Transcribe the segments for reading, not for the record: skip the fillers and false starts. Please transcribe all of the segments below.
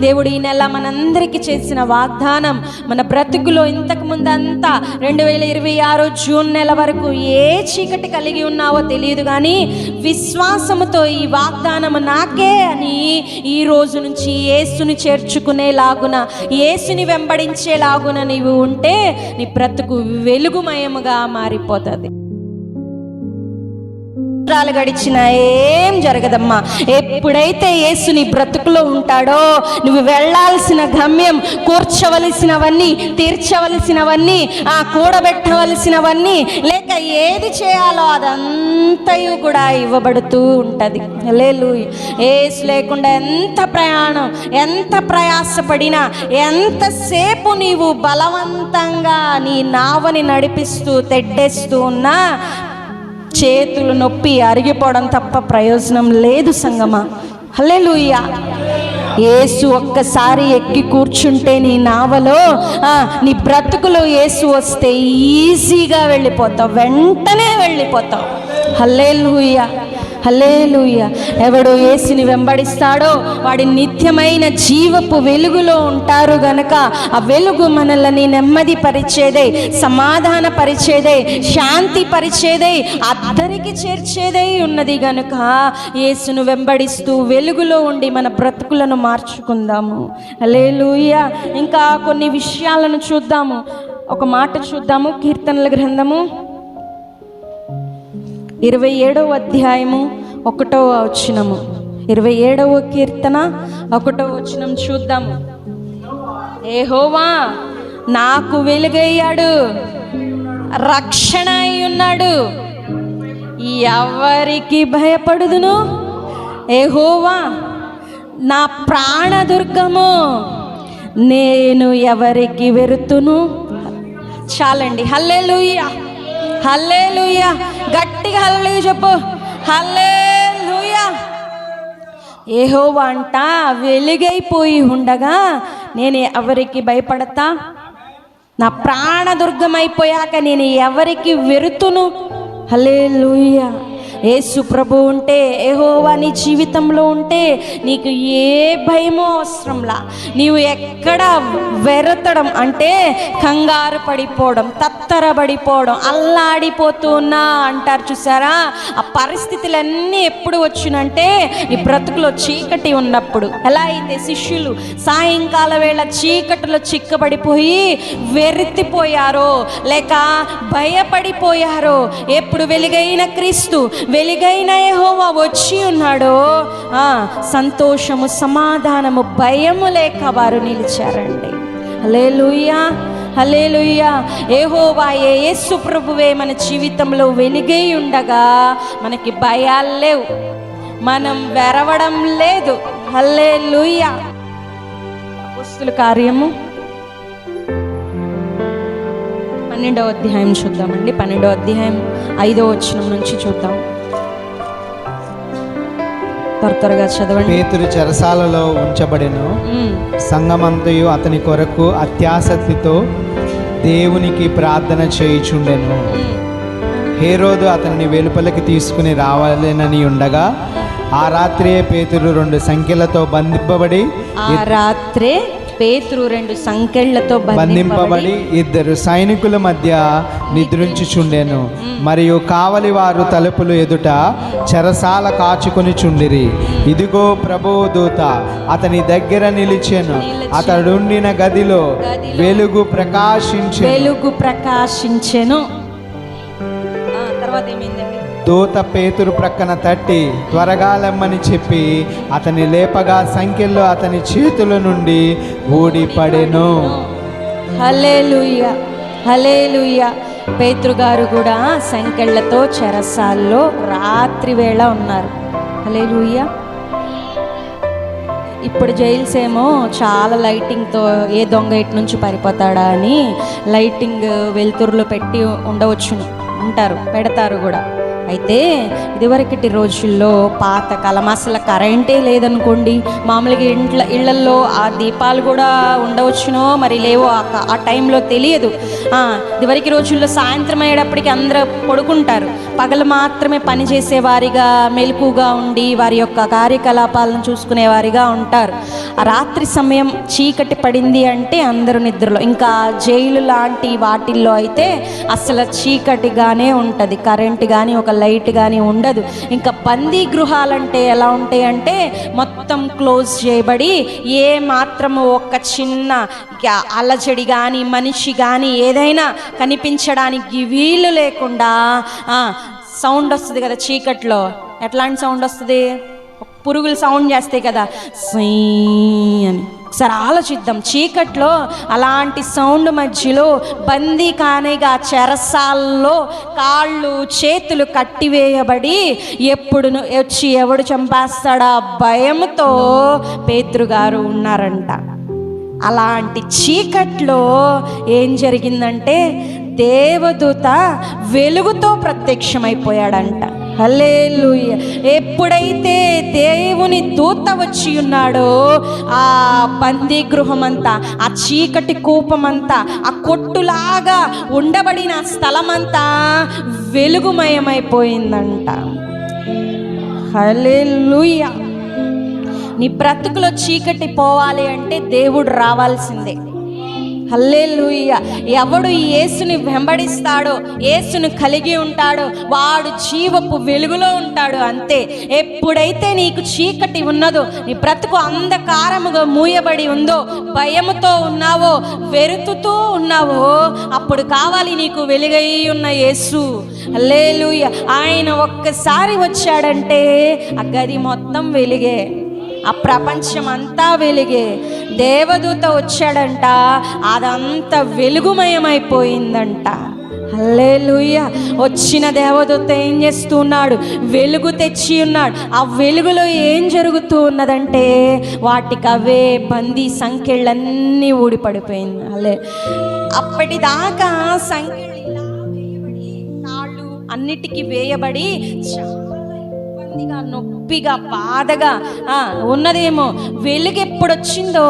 దేవుడు ఈ నెల మనందరికీ చేసిన వాగ్దానం, మన బ్రతుకులో ఇంతకు ముందంతా 2026 జూన్ నెల వరకు ఏ చీకటి కలిగి ఉన్నావో తెలియదు, కానీ విశ్వాసముతో ఈ వాగ్దానం నాకే అని ఈ రోజు నుంచి యేసుని చేర్చుకునేలాగున, యేసుని వెంబడించేలాగున నీవు ఉంటే నీ బ్రతుకు వెలుగుమయముగా మారిపోతుంది. గడిచిన ఏం జరగదమ్మా. ఎప్పుడైతే యేసు నీ బ్రతుకులో ఉంటాడో నువ్వు వెళ్ళాల్సిన గమ్యం, కూర్చవలసినవన్నీ, తీర్చవలసినవన్నీ, కూడబెట్టవలసినవన్నీ, లేక ఏది చేయాలో అదంతయు కూడా ఇవ్వబడుతూ ఉంటుంది. హల్లెలూయా. యేసు లేకుండా ఎంత ప్రయాణం, ఎంత ప్రయాసపడినా, ఎంతసేపు నీవు బలవంతంగా నీ నావని నడిపిస్తూ తెడ్డేస్తూ ఉన్నా చేతులు నొప్పి అరిగిపోవడం తప్ప ప్రయోజనం లేదు సంగమా. హల్లెలూయా. యేసు ఒక్కసారి ఎక్కి కూర్చుంటే నీ నావలో, నీ బ్రతుకులో యేసు వస్తే ఈజీగా వెళ్ళిపోతావు, వెంటనే వెళ్ళిపోతావు. హల్లెలూయా, హల్లెలూయా. ఎవడు యేసుని వెంబడిస్తాడో వాడి నిత్యమైన జీవపు వెలుగులో ఉంటారు గనక ఆ వెలుగు మనల్ని నెమ్మది పరిచేదే, సమాధాన పరిచేదే, శాంతి పరిచేదే, అందరికి చేర్చేదే ఉన్నది గనుక యేసును వెంబడిస్తూ వెలుగులో ఉండి మన బ్రతుకులను మార్చుకుందాము. హల్లెలూయా. ఇంకా కొన్ని విషయాలను చూద్దాము. ఒక మాట చూద్దాము. కీర్తనల గ్రంథము 27వ అధ్యాయము 1వ వచనము. 27వ కీర్తన 1వ వచనం చూద్దాము. యెహోవా నాకు వెలుగయ్యాడు, రక్షణ అయి ఉన్నాడు, ఎవరికి భయపడుదును? యెహోవా నా ప్రాణదుర్గము, నేను ఎవరికి వెరుతును? చాలండి. హల్లెలూయా, హల్లెలూయా. గట్టిగా హల్లెలూయా చెప్పు. హల్లెలూయా. యెహోవా అంట వెలుగైపోయి ఉండగా నేను ఎవరికి భయపడతా? నా ప్రాణదుర్గమైపోయాక నేను ఎవరికి వెరుతును? హల్లెలూయా. యేసు ప్రభు ఉంటే, యెహోవా నీ జీవితంలో ఉంటే నీకు ఏ భయమో అవసరంలా. నీవు ఎక్కడ వెరతడం అంటే కంగారు పడిపోవడం, తత్తరబడిపోవడం, అల్లాడిపోతూ ఉన్నా అంటారు చూసారా, ఆ పరిస్థితులన్నీ ఎప్పుడు వచ్చినంటే నీ బ్రతుకులో చీకటి ఉన్నప్పుడు. ఎలా అయితే శిష్యులు సాయంకాల వేళ చీకటిలో చిక్కబడిపోయి వెర్రిపోయారో, లేక భయపడిపోయారో, ఎప్పుడు వెలుగైన క్రీస్తు, వెలుగైన యెహోవా వచ్చి ఉన్నాడో సంతోషము, సమాధానము, భయము లేక వారు నిలిచారండి. హల్లెలూయా, హల్లెలూయా. యెహోవా యేసు ప్రభువే మన జీవితంలో వెలుగై ఉండగా మనకి భయాలు లేవు, మనం వెరవడం లేదు. హల్లెలూయా. అపోస్తలుల కార్యము 12వ అధ్యాయం చూద్దామండి. 12వ అధ్యాయం 5వ వచనం నుంచి చూద్దాం. త్వరగా చదవండి. పేతురు చెరసాలలో ఉంచబడెను. సంఘమంతయు అతని కొరకు అత్యాసక్తితో దేవునికి ప్రార్థన చేయుచుండెను. హేరోదు అతనిని వెలుపలికి తీసుకుని రావాలనని ఉండగా ఆ రాత్రే పేతురు 2 సంకెళ్లతో బంధింపబడి, పేతురు 2 సంకెళ్లతో బంధింపబడి 2 సైనికుల మధ్య నిద్రించుచుండెను. మరియు కావలి వారు తలుపులు ఎదుట చెరసాల కాచుకొని చుండిరి. ఇదిగో ప్రభువు దూత అతని దగ్గర నిలిచెను. అతడుండిన గదిలో వెలుగు ప్రకాశించెను. తర్వాత ఏమైందండి? దూత పేతురు ప్రక్కన తట్టి త్వరగా లెమ్మని చెప్పి అతని లేపగా సంకెళ్ళు అతని చేతుల నుండి ఊడిపడెను. హల్లెలూయా, హల్లెలూయా. పేతురు గారు కూడా సంకెళ్లతో చెరసాల్లో రాత్రి వేళ ఉన్నారు. హల్లెలూయా. ఇప్పుడు జైల్స్ ఏమో చాలా లైటింగ్తో ఏ దొంగ ఇటు నుంచి పారిపోతాడా అని లైటింగ్ వెలుతురులో పెట్టి ఉండవచ్చును, ఉంటారు, పెడతారు కూడా. అయితే ఇదివరకటి రోజుల్లో పాత కాలం అసలు కరెంటే లేదనుకోండి, మామూలుగా ఇళ్లల్లో ఆ దీపాలు కూడా ఉండవచ్చునో మరి లేవో ఆ టైంలో తెలియదు. ఇదివరకు రోజుల్లో సాయంత్రం అయ్యేటప్పటికి అందరూ పడుకుంటారు. పగలు మాత్రమే పని చేసేవారిగా మెలకుగా ఉండి వారి యొక్క కార్యకలాపాలను చూసుకునేవారిగా ఉంటారు. ఆ రాత్రి సమయం చీకటి పడింది అంటే అందరూ నిద్రలో. ఇంకా జైలు లాంటి వాటిల్లో అయితే అసలు చీకటిగానే ఉంటుంది, కరెంట్ కానీ ఒక లైట్ కానీ ఉండదు. ఇంకా బందీ గృహాలంటే ఎలా ఉంటాయి అంటే మొత్తం క్లోజ్ చేయబడి ఏ మాత్రము ఒక చిన్న అలజడి కానీ మనిషి కానీ ఏదైనా కనిపించడానికి వీలు లేకుండా సౌండ్ వస్తుంది కదా చీకట్లో. ఎట్లాంటి సౌండ్ వస్తుంది? పురుగులు సౌండ్ చేస్తాయి కదా, సీ అని. ఒకసారి ఆలోచిద్దాం, చీకట్లో అలాంటి సౌండ్ మధ్యలో బందీ కానేగా చెరసాల్లో కాళ్ళు చేతులు కట్టివేయబడి ఎప్పుడు వచ్చి ఎవడు చంపేస్తాడా భయంతో పేతురు గారు ఉన్నారంట. అలాంటి చీకట్లో ఏం జరిగిందంటే దేవదూత వెలుగుతో ప్రత్యక్షమైపోయాడంట. హల్లెలూయా. ఎప్పుడైతే దేవుని దూత వచ్చి ఉన్నాడో ఆ బందీ గృహమంతా, ఆ చీకటి కూపమంతా, ఆ కొట్టులాగా ఉండబడిన స్థలమంతా వెలుగుమయమైపోయిందంట. హల్లెలూయా. నీ బ్రతుకులో చీకటి పోవాలి అంటే దేవుడు రావాల్సిందే. హల్లెలూయా. ఎవడు యేసుని వెంబడిస్తాడో, యేసును కలిగి ఉంటాడో వాడు జీవపు వెలుగులో ఉంటాడు, అంతే. ఎప్పుడైతే నీకు చీకటి ఉన్నదో, నీ బ్రతుకు అంధకారముగా మూయబడి ఉందో, భయముతో ఉన్నావో, వెరుతుతూ ఉన్నావో, అప్పుడు కావాలి నీకు వెలుగై ఉన్న యేసు. హల్లెలూయా. ఆయన ఒక్కసారి వచ్చాడంటే ఆ గది మొత్తం వెలుగే, ఆ ప్రపంచం అంతా వెలుగే. దేవదూత వచ్చాడంట, అదంతా వెలుగుమయమైపోయిందంట. హల్లెలూయా. వచ్చిన దేవదూత ఏం చేస్తూ ఉన్నాడు? వెలుగు తెచ్చి ఉన్నాడు. ఆ వెలుగులో ఏం జరుగుతూ ఉన్నదంటే వాటికి అవే బందీ సంఖ్యలన్నీ ఊడిపడిపోయింది. అల్లే అప్పటిదాకా సంఖ్యలు ఇలా వేయబడి, కాళ్ళు అన్నిటికీ వేయబడి నొప్పిగా బాధగా ఉన్నదేమో. వెలుగు ఎప్పుడొచ్చిందో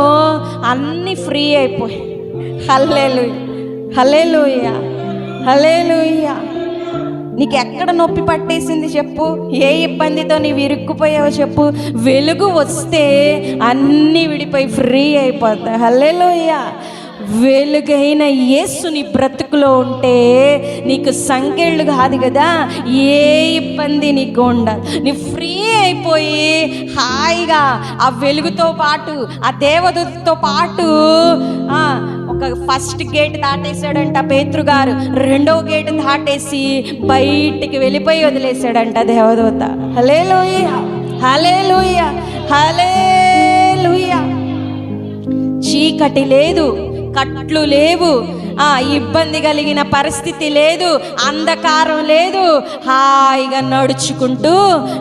అన్నీ ఫ్రీ అయిపోయి. హల్లెలూయా, హల్లెలూయా, హల్లెలూయా. నీకు ఎక్కడ నొప్పి పట్టేసింది చెప్పు? ఏ ఇబ్బందితో నీవు ఇరుక్కుపోయావో చెప్పు? వెలుగు వస్తే అన్నీ విడిపోయి ఫ్రీ అయిపోతాయి. హల్లెలూయా. వెలుగైన యేసు నీ బ్రతుకులో ఉంటే నీకు సంకెళ్ళు కాదు కదా, ఏ ఇబ్బంది నీకు ఉండదు. నీ ఫ్రీ అయిపోయి హాయిగా ఆ వెలుగుతో పాటు, ఆ దేవదూతతో పాటు ఒక ఫస్ట్ గేట్ దాటేశాడంట పేతురు గారు. రెండవ గేట్ దాటేసి బయటికి వెళ్ళిపోయి వదిలేశాడంట దేవదూత. హల్లెలూయా, హల్లెలూయా, హల్లెలూయా. చీకటి లేదు, కట్లు లేవు, ఇబ్బంది కలిగిన పరిస్థితి లేదు, అంధకారం లేదు. హాయిగా నడుచుకుంటూ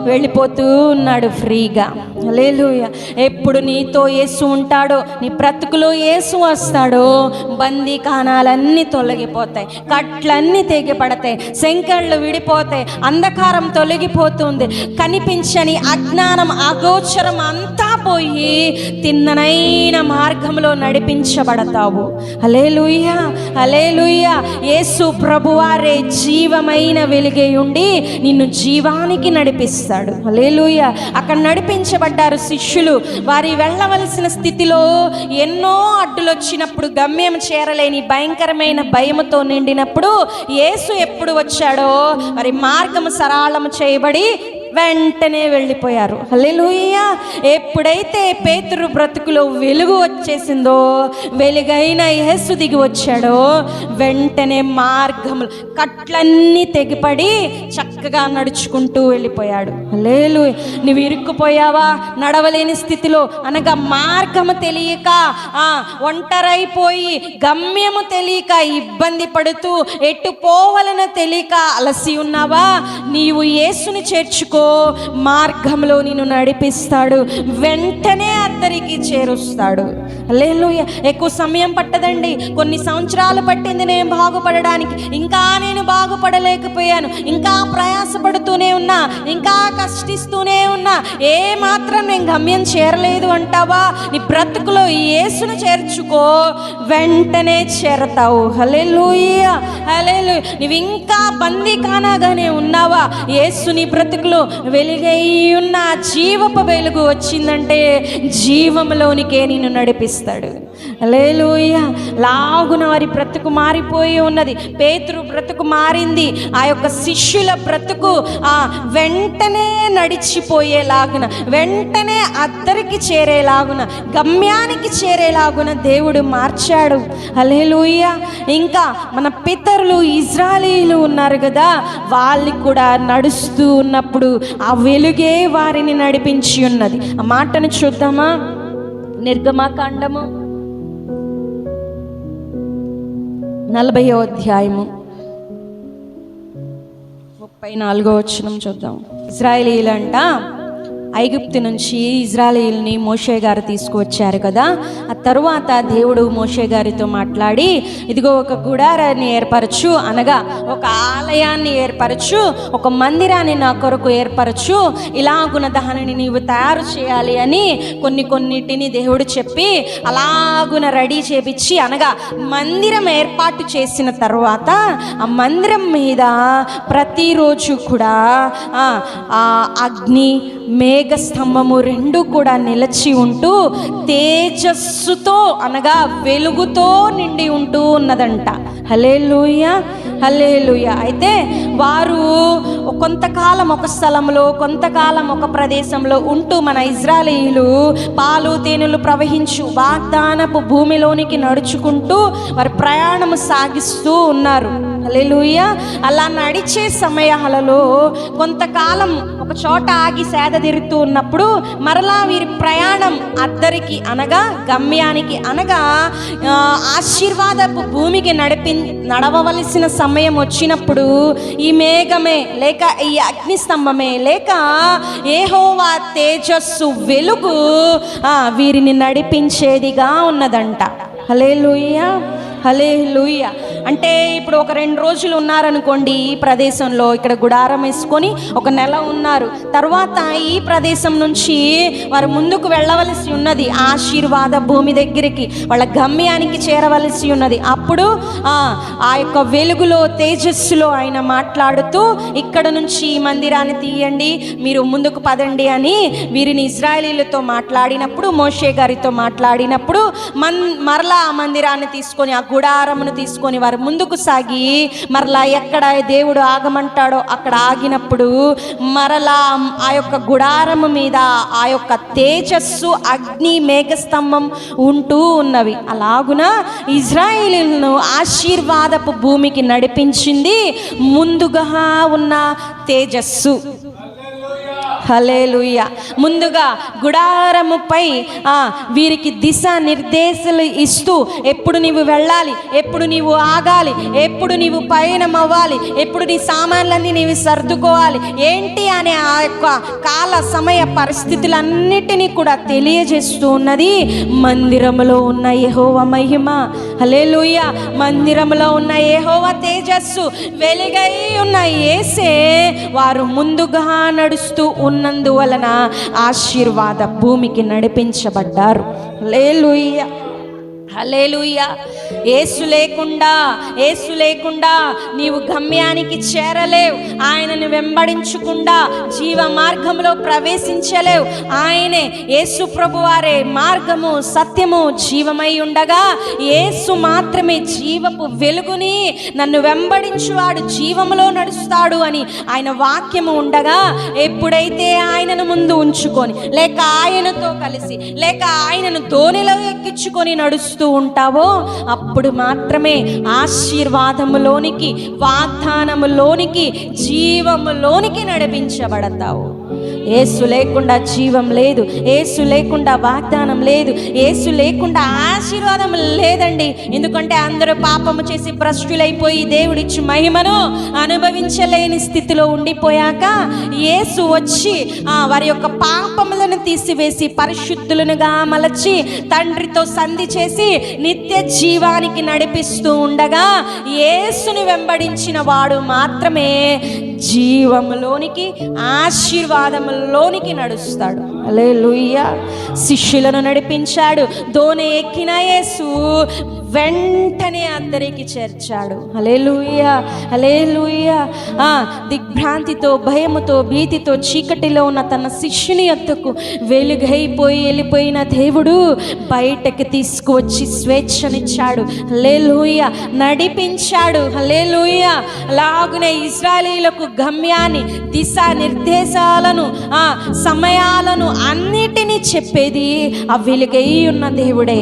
వెళ్ళిపోతూ ఉన్నాడు ఫ్రీగా. హల్లెలూయా. ఎప్పుడు నీతో యేసు ఉంటాడో, నీ బ్రతుకులో యేసు వస్తాడో, బందీకానాలన్నీ తొలగిపోతాయి, కట్లన్నీ తెగిపడతాయి, సంకెళ్ళు విడిపోతాయి, అంధకారం తొలగిపోతుంది, కనిపించని అజ్ఞానం అగోచరం అంతా పోయి తిన్ననైన మార్గంలో నడిపించబడతావు. హల్లెలూయా, హల్లెలూయా. యేసు ప్రభువారే జీవమైన వెలుగై ఉండి నిన్ను జీవానికి నడిపిస్తాడు. హల్లెలూయా. అక్కడ నడిపించబడ్డారు శిష్యులు. వారి వెళ్ళవలసిన స్థితిలో ఎన్నో అడ్డులు వచ్చినప్పుడు, గమ్యం చేరలేని భయంకరమైన భయముతో నిండినప్పుడు యేసు ఎప్పుడు వచ్చాడో వారి మార్గము సరళము చేయబడి వెంటనే వెళ్ళిపోయారు. హల్లెలూయా. ఎప్పుడైతే పేతురు బ్రతుకులో వెలుగు వచ్చేసిందో, వెలుగైన యేసు దిగి వచ్చాడో, వెంటనే మార్గములు కట్లన్నీ తెగిపడి చక్కగా నడుచుకుంటూ వెళ్ళిపోయాడు. హల్లెలూయా. నువ్వు ఇరుక్కుపోయావా నడవలేని స్థితిలో, అనగా మార్గము తెలియక, ఒంటరైపోయి గమ్యము తెలియక, ఇబ్బంది పడుతూ ఎటు పోవాలనో తెలియక అలసి ఉన్నావా? నీవు యేసుని చేర్చుకో, మార్గంలో నిన్ను నడిపిస్తాడు, వెంటనే అద్దరికి చేరుస్తాడు. హల్లెలూయా. ఎక్కువ సమయం పట్టదండి, కొన్ని సంవత్సరాలు పట్టింది నేను బాగుపడడానికి. ఇంకా నేను బాగుపడలేకపోయాను, ఇంకా ప్రయాసపడుతూనే ఉన్నా, ఇంకా కష్టిస్తూనే ఉన్నా, ఏ మాత్రం నేను గమ్యం చేరలేదు అంటావా? నీ బ్రతుకులో యేసును చేర్చుకో, వెంటనే చేరతావు. హల్లెలూయా, హల్లెలూయా. నువ్వు ఇంకా బందీఖానాగానే ఉన్నావా? యేసు నీ బ్రతుకులో వెలుగై ఉన్న జీవపు వెలుగు వచ్చిందంటే జీవంలోనికే నిన్ను నడిపిస్తాడు. హల్లెలూయా. లాగున వారి బ్రతుకు మారిపోయి ఉన్నది. పేతురు బ్రతుకు మారింది. ఆ యొక్క శిష్యుల బ్రతుకు వెంటనే నడిచిపోయేలాగున, వెంటనే అద్దరికి చేరేలాగున, గమ్యానికి చేరేలాగున దేవుడు మార్చాడు. హల్లెలూయా. ఇంకా మన పితరులు ఇశ్రాయేలీయులు ఉన్నారు కదా, వాళ్ళు కూడా నడుస్తూ ఉన్నప్పుడు ఆ వెలుగే వారిని నడిపించి ఉన్నది. ఆ మాటను చూద్దామా? నిర్గమకాండము 40వ అధ్యాయము 34వ వచనం చూద్దాం. ఇశ్రాయేలీయులంట ఐగుప్తు నుంచి ఇశ్రాయేలీయుల్ని మోషే గారు తీసుకువచ్చారు కదా. ఆ తరువాత దేవుడు మోషే గారితో మాట్లాడి, ఇదిగో ఒక గుడారాన్ని ఏర్పరచు, అనగా ఒక ఆలయాన్ని ఏర్పరచు, ఒక మందిరాన్ని నా కొరకు ఏర్పరచు, ఇలాగున దానిని నీవు తయారు చేయాలి అని కొన్నిటిని దేవుడు చెప్పి అలాగున రెడీ చేపించి, అనగా మందిరం ఏర్పాటు చేసిన తర్వాత ఆ మందిరం మీద ప్రతిరోజు కూడా అగ్ని మేఘస్తంభము రెండు కూడా నిలిచి ఉంటూ తేజస్సుతో, అనగా వెలుగుతో నిండి ఉంటూ ఉన్నదంట. హల్లెలూయా, హల్లెలూయా. అయితే వారు కొంతకాలం ఒక స్థలంలో, కొంతకాలం ఒక ప్రదేశంలో ఉంటూ, మన ఇశ్రాయేలీయులు పాలు తేనెలు ప్రవహించు వాగ్దానపు భూమిలోనికి నడుచుకుంటూ వారి ప్రయాణము సాగిస్తూ ఉన్నారు. హల్లెలూయా. అలా నడిచే సమయాలలో కొంతకాలం ఒక చోట ఆగి సేద తీరుతూ ఉన్నప్పుడు మరలా వీరి ప్రయాణం అద్దరికి, అనగా గమ్యానికి, అనగా ఆశీర్వాదపు భూమికి నడవవలసిన సమయం వచ్చినప్పుడు ఈ మేఘమే లేక ఈ అగ్నిస్తంభమే లేక యెహోవా తేజస్సు వెలుగు వీరిని నడిపించేదిగా ఉన్నదంట. హల్లెలూయా, హల్లెలూయా. అంటే ఇప్పుడు ఒక 2 రోజులు ఉన్నారనుకోండి ఈ ప్రదేశంలో, ఇక్కడ గుడారం వేసుకొని ఒక నెల ఉన్నారు. తర్వాత ఈ ప్రదేశం నుంచి వారు ముందుకు వెళ్ళవలసి ఉన్నది, ఆశీర్వాద భూమి దగ్గరికి, వాళ్ళ గమ్యానికి చేరవలసి ఉన్నది. అప్పుడు ఆ యొక్క వెలుగులో, తేజస్సులో ఆయన మాట్లాడుతూ, ఇక్కడ నుంచి ఈ మందిరాన్ని తీయండి, మీరు ముందుకు పదండి అని వీరిని ఇశ్రాయేలీయులతో మాట్లాడినప్పుడు, మోషే గారితో మాట్లాడినప్పుడు మరలా ఆ మందిరాన్ని తీసుకొని, ఆ గుడారమును తీసుకొని వారు ముందుకు సాగి మరలా ఎక్కడ దేవుడు ఆగమంటాడో అక్కడ ఆగినప్పుడు మరలా ఆ యొక్క గుడారము మీద ఆ యొక్క తేజస్సు, అగ్ని, మేఘస్తంభం ఉంటూ ఉన్నవి. అలాగున ఇశ్రాయేలీయులను ఆశీర్వాదపు భూమికి నడిపించింది ముందుగా ఉన్న తేజస్సు. హల్లెలూయా. ముందుగా గుడారముపై వీరికి దిశా నిర్దేశాలు ఇస్తూ, ఎప్పుడు నీవు వెళ్ళాలి, ఎప్పుడు నీవు ఆగాలి, ఎప్పుడు నీవు పయనం అవ్వాలి, ఎప్పుడు నీ సామాన్లన్నీ నీవు సర్దుకోవాలి ఏంటి అనే ఆ యొక్క కాల సమయ పరిస్థితులన్నిటినీ కూడా తెలియజేస్తూ ఉన్నది మందిరములో ఉన్న యెహోవా మహిమ. హల్లెలూయా. మందిరములో ఉన్న యెహోవా తేజస్సు, వెలుగై ఉన్న యేసే వారు ముందుగా నడుస్తూ ఉన్నందువలన ఆశీర్వాద భూమికి నడిపించబడ్డారు. హల్లెలూయా, హల్లెలూయా. యేసు లేకుండా నీవు గమ్యానికి చేరలేవు. ఆయనను వెంబడించకుండా జీవ మార్గంలో ప్రవేశించలేవు. ఆయనే యేసు ప్రభువారే మార్గము, సత్యము, జీవమై ఉండగా యేసు మాత్రమే జీవపు వెలుగుని, నన్ను వెంబడించువాడు జీవములో నడుస్తాడు అని ఆయన వాక్యము ఉండగా, ఎప్పుడైతే ఆయనను ముందు ఉంచుకొని, లేక ఆయనతో కలిసి, లేక ఆయనను దోణిలో ఎక్కించుకొని నడుస్తూ ఉంటావో అప్పుడు మాత్రమే ఆశీర్వాదములోనికి, వాగ్దానములోనికి, జీవములోనికి నడిపించబడతావు. యేసు లేకుండా జీవం లేదు, యేసు లేకుండా వాగ్దానం లేదు, యేసు లేకుండా ఆశీర్వాదం లేదండి. ఎందుకంటే అందరూ పాపము చేసి భ్రష్టులైపోయి దేవుడిచ్చి మహిమను అనుభవించలేని స్థితిలో ఉండిపోయాక యేసు వచ్చి వారి యొక్క పాపములను తీసివేసి పరిశుద్ధులనుగా మలచి తండ్రితో సంధి చేసి నిత్య జీవానికి నడిపిస్తూ ఉండగా యేసుని వెంబడించిన వాడు మాత్రమే జీవములోనికి, ఆశీర్వాదములోనికి నడుస్తాడు. హల్లెలూయా. శిష్యులను నడిపించాడు. దోణి ఎక్కిన యేసు వెంటనే అందరికి చేర్చాడు. హల్లెలూయా, హల్లెలూయా. దిగ్భ్రాంతితో, భయముతో, భీతితో చీకటిలో ఉన్న తన శిష్యుని యొద్దకు వెలుగైపోయి వెళ్ళిపోయిన దేవుడు బయటకి తీసుకువచ్చి స్వేచ్ఛనిచ్చాడు. హల్లెలూయా. నడిపించాడు. హల్లెలూయా. అలాగునే ఇశ్రాయేలీయులకు గమ్యాన్ని, దిశా నిర్దేశాలను, సమయాలను అన్నిటినీ చెప్పేది ఆ వెలుగై ఉన్న దేవుడే.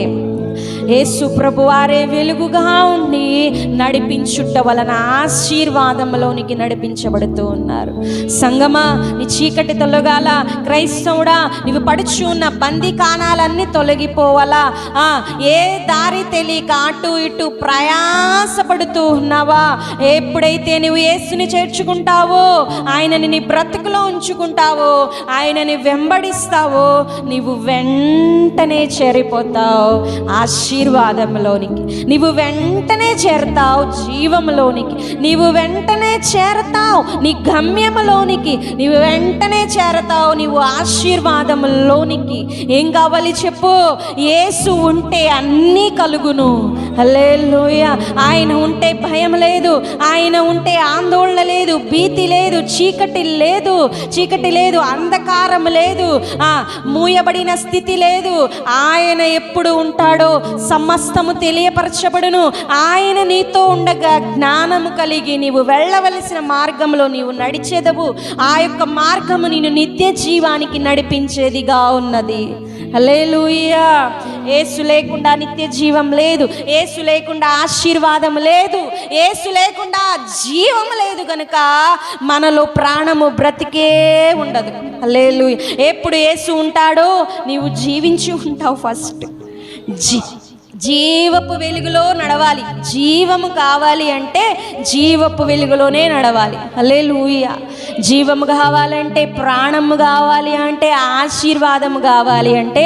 యేసు ప్రభు వారే వెలుగుగా ఉండి నడిపించుట వలన ఆశీర్వాదంలోనికి నడిపించబడుతూ ఉన్నారు. సంగమా, నీ చీకటి తొలగాల. క్రైస్తవుడా, నీవు పడుచు ఉన్న బందీకానాలన్నీ తొలగిపోవాలా? ఏ దారి తెలియక అటు ఇటు ప్రయాసపడుతూ ఉన్నావా? ఎప్పుడైతే నువ్వు యేసుని చేర్చుకుంటావో, ఆయనని నీ బ్రతుకులో ఉంచుకుంటావో, ఆయనని వెంబడిస్తావో, నీవు వెంటనే చేరిపోతావు ఆశీర్వాదంలోనికి. నీవు వెంటనే చేరతావు జీవంలోనికి. నీవు వెంటనే చేరతావు నీ గమ్యములోనికి. నీవు వెంటనే చేరతావు నీవు ఆశీర్వాదంలోనికి. ఏం కావాలి చెప్పు? యేసు ఉంటే అన్నీ కలుగును. హల్లెలూయా. ఆయన ఉంటే భయం లేదు, ఆయన ఉంటే ఆందోళన లేదు, భీతి లేదు, చీకటి లేదు, అంధకారం లేదు, మూయబడిన స్థితి లేదు. ఆయన ఎప్పుడు ఉంటాడో సమస్తము తెలియపరచబడును. ఆయన నీతో ఉండగా జ్ఞానము కలిగి నీవు వెళ్ళవలసిన మార్గంలో నీవు నడిచేదవు. ఆ యొక్క మార్గము నిన్ను నిత్య జీవానికి నడిపించేదిగా ఉన్నది. హల్లెలూయా. యేసు లేకుండా నిత్య జీవం లేదు, యేసు లేకుండా ఆశీర్వాదం లేదు, యేసు లేకుండా జీవం లేదు. కనుక మనలో ప్రాణము బ్రతికే ఉండదు. హల్లెలూయా. ఎప్పుడు యేసు ఉంటాడో నీవు జీవించి ఉంటావు. ఫస్ట్ జీవపు వెలుగులో నడవాలి. జీవము కావాలి అంటే జీవపు వెలుగులోనే నడవాలి. హల్లెలూయా. జీవము కావాలంటే, ప్రాణము కావాలి అంటే, ఆశీర్వాదము కావాలి అంటే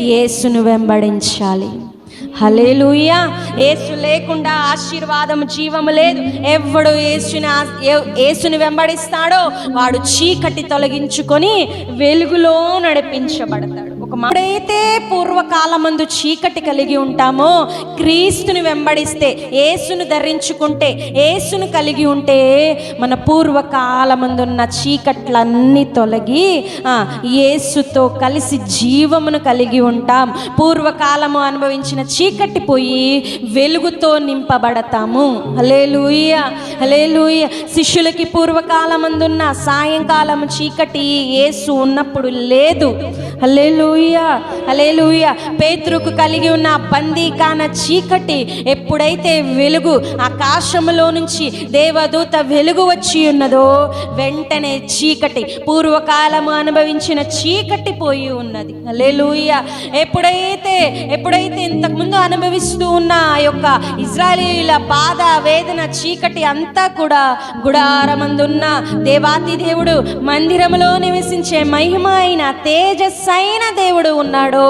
యేసును వెంబడించాలి. హల్లెలూయా. యేసు లేకుండా ఆశీర్వాదము, జీవము లేదు. ఎవడు యేసుని వెంబడిస్తాడో వాడు చీకటి తొలగించుకొని వెలుగులో నడిపించబడతాడు. ఎప్పుడైతే పూర్వకాలమందు చీకటి కలిగి ఉంటామో, క్రీస్తుని వెంబడిస్తే, యేసును ధరించుకుంటే, యేసును కలిగి ఉంటే మన పూర్వకాలమందున్న చీకట్లన్నీ తొలగి యేసుతో కలిసి జీవమును కలిగి ఉంటాం. పూర్వకాలము అనుభవించిన చీకటి పోయి వెలుగుతో నింపబడతాము. హల్లెలూయా, హల్లెలూయా. శిష్యులకి పూర్వకాలమందున్న సాయంకాలము చీకటి యేసు ఉన్నప్పుడు లేదు. హల్లెలూయా, హల్లెలూయా. పేతురుకు కలిగి ఉన్న బందీకాన చీకటి ఎప్పుడైతే వెలుగు ఆకాశములో నుంచి దేవదూత వెలుగు వచ్చి ఉన్నదో వెంటనే చీకటి, పూర్వకాలము అనుభవించిన చీకటి పోయి ఉన్నది. హల్లెలూయా. ఎప్పుడైతే ఇంతకుముందు అనుభవిస్తూ ఉన్న ఆ యొక్క ఇశ్రాయేలీయుల బాధ, వేదన, చీకటి అంతా కూడా గుడారమందున్న దేవాతి దేవుడు, మందిరములో నివసించే మహిమ అయిన తేజస్సైన దేవుడు ఉన్నాడో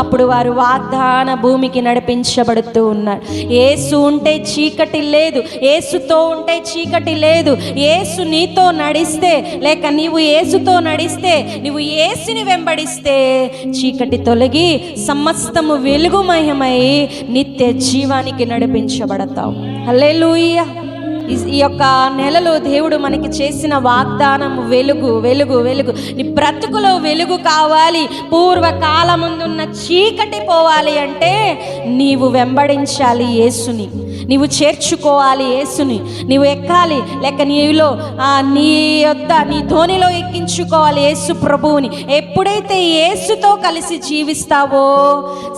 అప్పుడు వారు వాగ్దాన భూమికి నడిపించబడుతూ ఉన్నారు. యేసు ఉంటే చీకటి లేదు, యేసుతో ఉంటే చీకటి లేదు. యేసు నీతో నడిస్తే, లేక నీవు యేసుతో నడిస్తే, నీవు యేసుని వెంబడిస్తే చీకటి తొలగి సమస్తము వెలుగుమయమై నిత్య జీవానికి నడిపించబడతావు. హల్లెలూయా. ఈ యొక్క నెలలో దేవుడు మనకి చేసిన వాగ్దానం వెలుగు, వెలుగు, వెలుగు. నీ బ్రతుకులో వెలుగు కావాలి, పూర్వకాలముందున్న చీకటి పోవాలి అంటే నీవు వెంబడించాలి యేసుని, నీవు చేర్చుకోవాలి యేసుని, నీవు ఎక్కాలి. లేక నీలో నీ ధోనిలో ఎక్కించుకోవాలి యేసు ప్రభువుని. ఎప్పుడైతే యేసుతో కలిసి జీవిస్తావో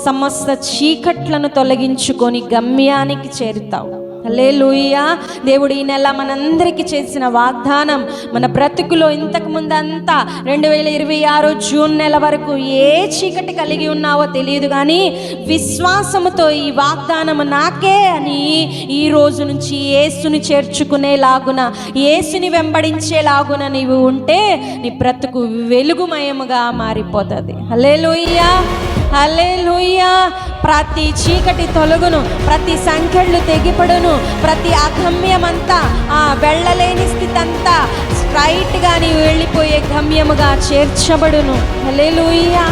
సమస్త చీకట్లను తొలగించుకొని గమ్యానికి చేరుతావు. హల్లెలూయా. దేవుడు ఈ నెల మనందరికీ చేసిన వాగ్దానం, మన బ్రతుకులో ఇంతకు ముందంతా 2026 జూన్ నెల వరకు ఏ చీకటి కలిగి ఉన్నావో తెలియదు, కానీ విశ్వాసముతో ఈ వాగ్దానం నాకే అని ఈ రోజు నుంచి యేసుని చేర్చుకునేలాగున, యేసుని వెంబడించేలాగున నీవు ఉంటే నీ బ్రతుకు వెలుగుమయముగా మారిపోతుంది. హల్లెలూయా, హల్లెలూయా. ప్రతి చీకటి తొలగును, ప్రతి సంఖ్యలు తెగిపడును, ప్రతి అగమ్యమంతా, వెళ్ళలేని స్థితి అంతా వెళ్ళిపోయే గమ్యముగా చేర్చబడును. హల్లెలూయా.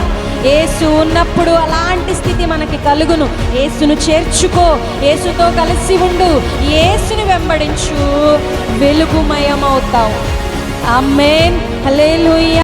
యేసు ఉన్నప్పుడు అలాంటి స్థితి మనకి కలుగును. యేసును చేర్చుకో, యేసుతో కలిసి ఉండు, యేసుని వెంబడించు, వెలుగుమయమవుతావు. ఆమేన్. హల్లెలూయా.